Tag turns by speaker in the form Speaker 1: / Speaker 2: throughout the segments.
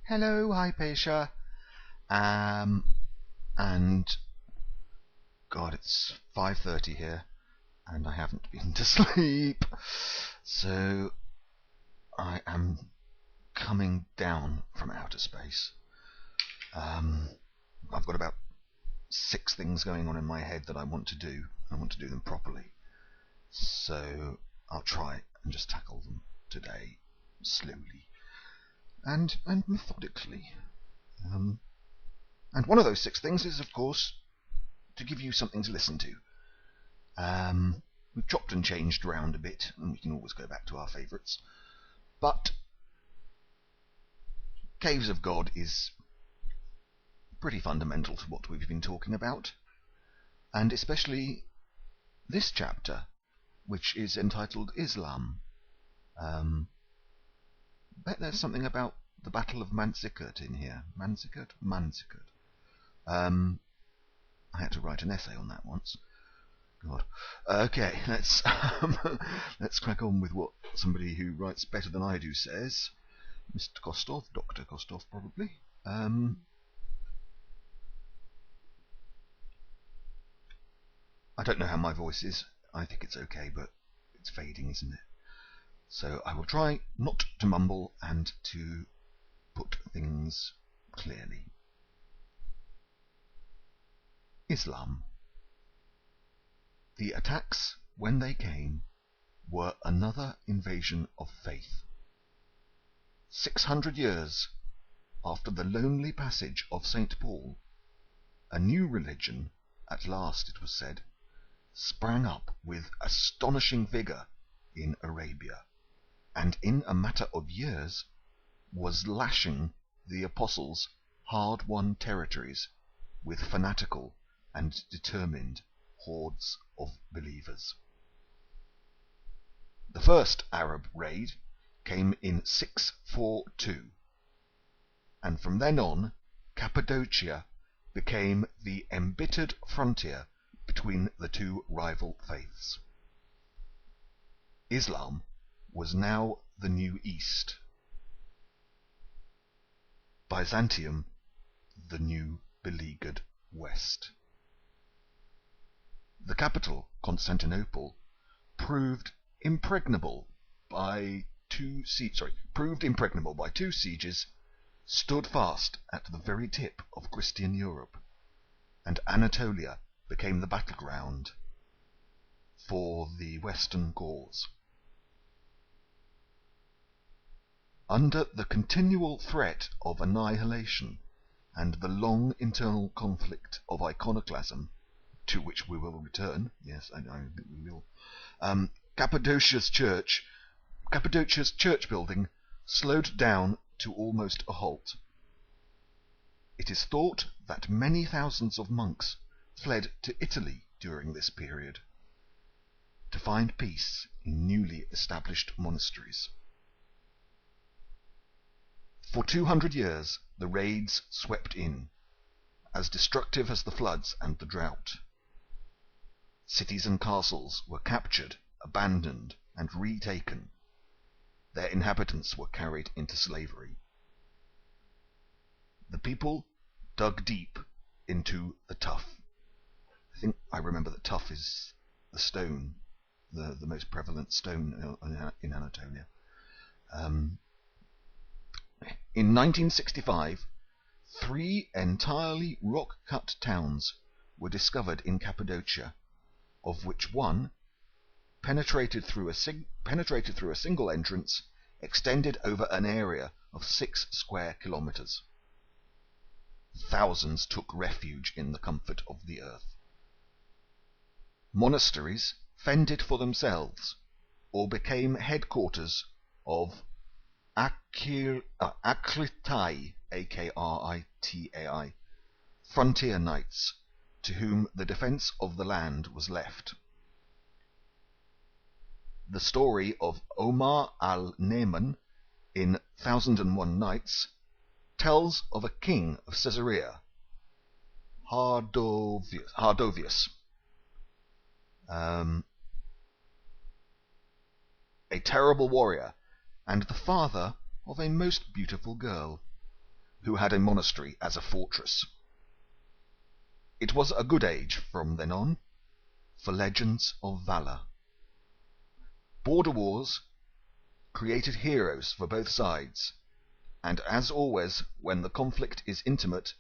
Speaker 1: Hello, Hypatia. Um, and God, it's 5:30 here, and I haven't been to sleep, so I am coming down from outer space. I've got about 6 things going on in my head that I want to do. I want to do them properly, so I'll try and just tackle them today, slowly and methodically. And one of those 6 things is, of course, to give you something to listen to. We've chopped and changed around a bit, and we can always go back to our favourites. But Caves of God is pretty fundamental to what we've been talking about, and especially this chapter, which is entitled Islam. Bet there's something about the Battle of Manzikert in here. Manzikert? I had to write an essay on that once. God. Okay, let's crack on with what somebody who writes better than I do says. Mr. Kostov, Dr. Kostov, probably. I don't know how my voice is. I think it's okay, but it's fading, isn't it? So I will try not to mumble and to put things clearly. Islam. The attacks, when they came, were another invasion of faith. 600 years after the lonely passage of St. Paul, a new religion, at last it was said, sprang up with astonishing vigour in Arabia, and in a matter of years was lashing the apostles' hard-won territories with fanatical and determined hordes of believers. The first Arab raid came in 642, and from then on Cappadocia became the embittered frontier between the two rival faiths. Islam was now the New East, Byzantium the new beleaguered West. The capital, Constantinople, proved impregnable by two sieges, stood fast at the very tip of Christian Europe, and Anatolia became the battleground for the Western cause. Under the continual threat of annihilation and the long internal conflict of iconoclasm, to which we will return, yes, I think we will, Cappadocia's church building slowed down to almost a halt. It is thought that many thousands of monks fled to Italy during this period to find peace in newly established monasteries. For 200 years the raids swept in, as destructive as the floods and the drought. Cities and castles were captured, abandoned, and retaken. Their inhabitants were carried into slavery. The people dug deep into the tuff. I think I remember that tuff is the stone, the most prevalent stone in Anatolia. In 1965, 3 entirely rock-cut towns were discovered in Cappadocia, of which one, penetrated through a single entrance, extended over an area of 6 square kilometers. Thousands took refuge in the comfort of the earth. Monasteries fended for themselves, or became headquarters of Akritai, Akritai, frontier knights, to whom the defence of the land was left. The story of Omar al-Nayman in 1001 Nights tells of a king of Caesarea, Hardovius, a terrible warrior and the father of a most beautiful girl, who had a monastery as a fortress. It was a good age from then on for legends of valor. Border wars created heroes for both sides, and as always when the conflict is intimate,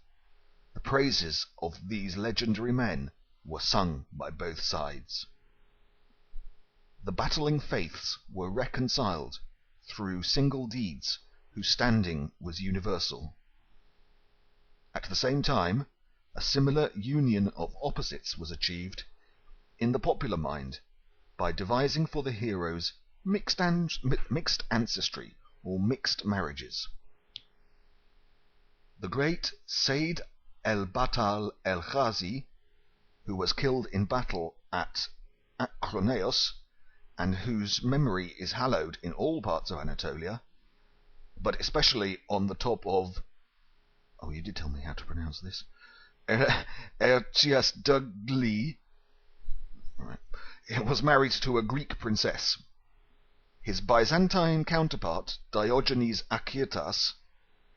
Speaker 1: the praises of these legendary men were sung by both sides. The battling faiths were reconciled through single deeds whose standing was universal. At the same time, a similar union of opposites was achieved in the popular mind by devising for the heroes mixed ancestry or mixed marriages. The great Said el-Batal el-Ghazi, who was killed in battle at Akroneos, and whose memory is hallowed in all parts of Anatolia, but especially on the top of... Oh, you did tell me how to pronounce this. Erciasdugli. Right. He was married to a Greek princess. His Byzantine counterpart, Diogenes Akytas,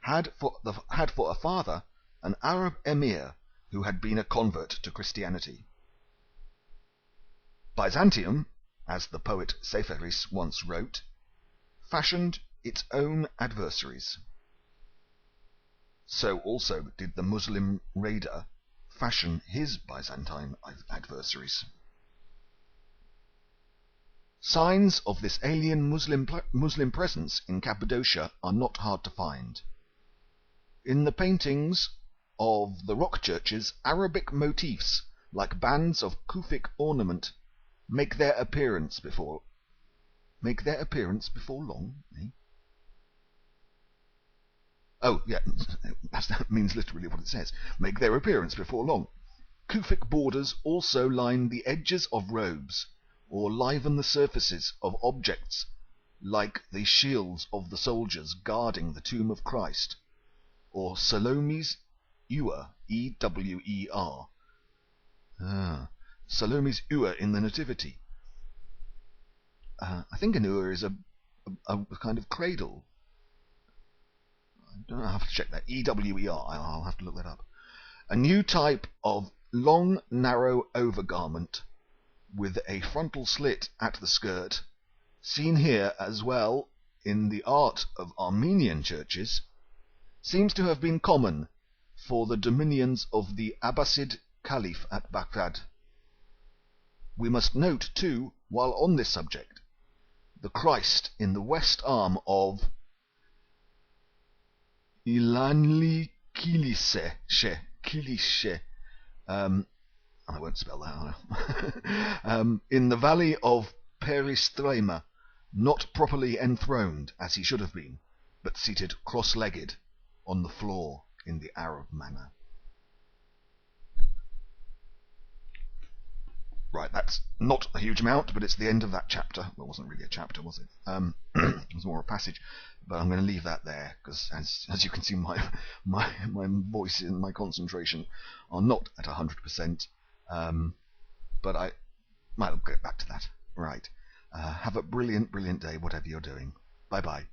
Speaker 1: had for a father an Arab emir who had been a convert to Christianity. Byzantium, as the poet Seferis once wrote, fashioned its own adversaries. So also did the Muslim raider fashion his Byzantine adversaries. Signs of this alien Muslim presence in Cappadocia are not hard to find. In the paintings of the rock churches, Arabic motifs, like bands of Kufic ornament, make their appearance before long. Eh? Oh, yeah, that means literally what it says. Make their appearance before long. Kufic borders also line the edges of robes, or liven the surfaces of objects, like the shields of the soldiers guarding the tomb of Christ, or Salome's ewer, E-W-E-R. Salome's ewer in the Nativity. I think an ewer is a kind of cradle. I don't know, I'll have to check that. E-W-E-R. I'll have to look that up. A new type of long, narrow overgarment with a frontal slit at the skirt, seen here as well in the art of Armenian churches, seems to have been common for the dominions of the Abbasid Caliph at Baghdad. We must note, too, while on this subject, the Christ in the west arm of Ilanli Kilise, I won't spell that, in the valley of Peristrema, not properly enthroned as he should have been, but seated cross-legged on the floor in the Arab manner. Right, that's not a huge amount, but it's the end of that chapter. Well, it wasn't really a chapter, was it? It was more a passage, but I'm going to leave that there, because as you can see, my voice and my concentration are not at 100%, but I might get back to that. Right. Have a brilliant day, whatever you're doing. Bye-bye.